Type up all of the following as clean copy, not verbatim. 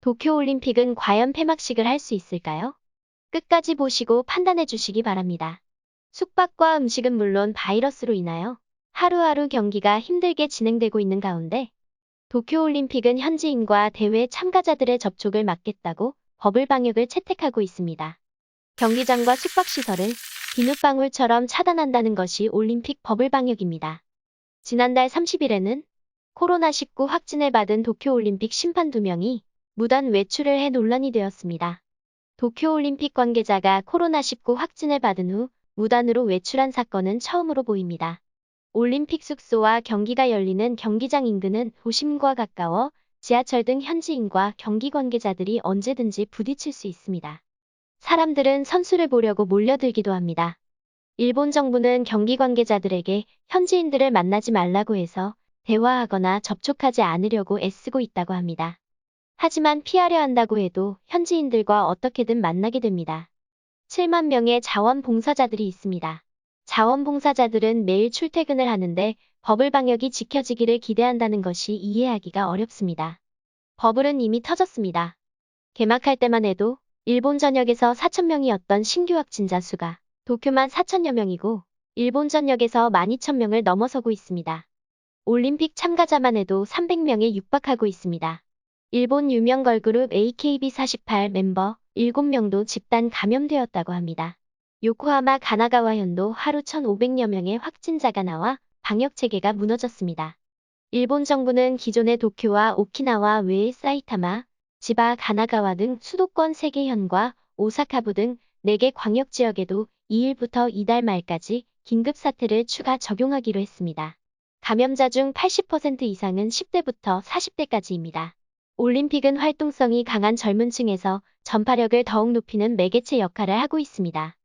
도쿄올림픽은 과연 폐막식을 할 수 있을까요? 끝까지 보시고 판단해 주시기 바랍니다. 숙박과 음식은 물론 바이러스로 인하여 하루하루 경기가 힘들게 진행되고 있는 가운데 도쿄올림픽은 현지인과 대회 참가자들의 접촉을 막겠다고 버블 방역을 채택하고 있습니다. 경기장과 숙박시설을 비눗방울처럼 차단한다는 것이 올림픽 버블 방역입니다. 지난달 30일에는 코로나19 확진을 받은 도쿄올림픽 심판 2명이 무단 외출을 해 논란이 되었습니다. 도쿄올림픽 관계자가 코로나19 확진을 받은 후 무단으로 외출한 사건은 처음으로 보입니다. 올림픽 숙소와 경기가 열리는 경기장 인근은 도심과 가까워 지하철 등 현지인과 경기 관계자들이 언제든지 부딪힐 수 있습니다. 사람들은 선수를 보려고 몰려들기도 합니다. 일본 정부는 경기 관계자들에게 현지인들을 만나지 말라고 해서 대화하거나 접촉하지 않으려고 애쓰고 있다고 합니다. 하지만 피하려 한다고 해도 현지인들과 어떻게든 만나게 됩니다. 7만 명의 자원봉사자들이 있습니다. 자원봉사자들은 매일 출퇴근을 하는데 버블 방역이 지켜지기를 기대한다는 것이 이해하기가 어렵습니다. 버블은 이미 터졌습니다. 개막할 때만 해도 일본 전역에서 4,000명이었던 신규 확진자 수가 도쿄만 4,000여 명이고 일본 전역에서 12,000명을 넘어서고 있습니다. 올림픽 참가자만 해도 300명에 육박하고 있습니다. 일본 유명 걸그룹 AKB48 멤버 7명도 집단 감염되었다고 합니다. 요코하마 가나가와 현도 하루 1,500여 명의 확진자가 나와 방역 체계가 무너졌습니다. 일본 정부는 기존의 도쿄와 오키나와 외에 사이타마, 지바, 가나가와 등 수도권 3개 현과 오사카부 등 4개 광역지역에도 2일부터 이달 말까지 긴급사태를 추가 적용하기로 했습니다. 감염자 중 80% 이상은 10대부터 40대까지입니다. 올림픽은 활동성이 강한 젊은 층에서 전파력을 더욱 높이는 매개체 역할을 하고 있습니다.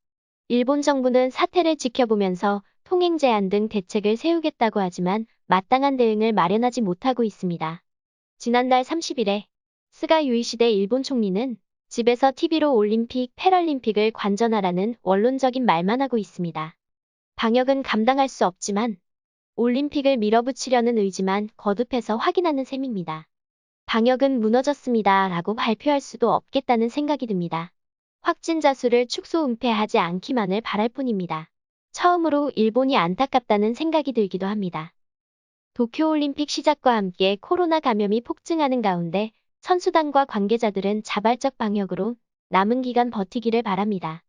일본 정부는 사태를 지켜보면서 통행 제한 등 대책을 세우겠다고 하지만 마땅한 대응을 마련하지 못하고 있습니다. 지난달 30일에 스가 요이시대 일본 총리는 집에서 TV로 올림픽, 패럴림픽을 관전하라는 원론적인 말만 하고 있습니다. 방역은 감당할 수 없지만 올림픽을 밀어붙이려는 의지만 거듭해서 확인하는 셈입니다. 방역은 무너졌습니다 라고 발표할 수도 없겠다는 생각이 듭니다. 확진자 수를 축소 은폐하지 않기만을 바랄 뿐입니다. 처음으로 일본이 안타깝다는 생각이 들기도 합니다. 도쿄올림픽 시작과 함께 코로나 감염이 폭증하는 가운데 선수단과 관계자들은 자발적 방역으로 남은 기간 버티기를 바랍니다.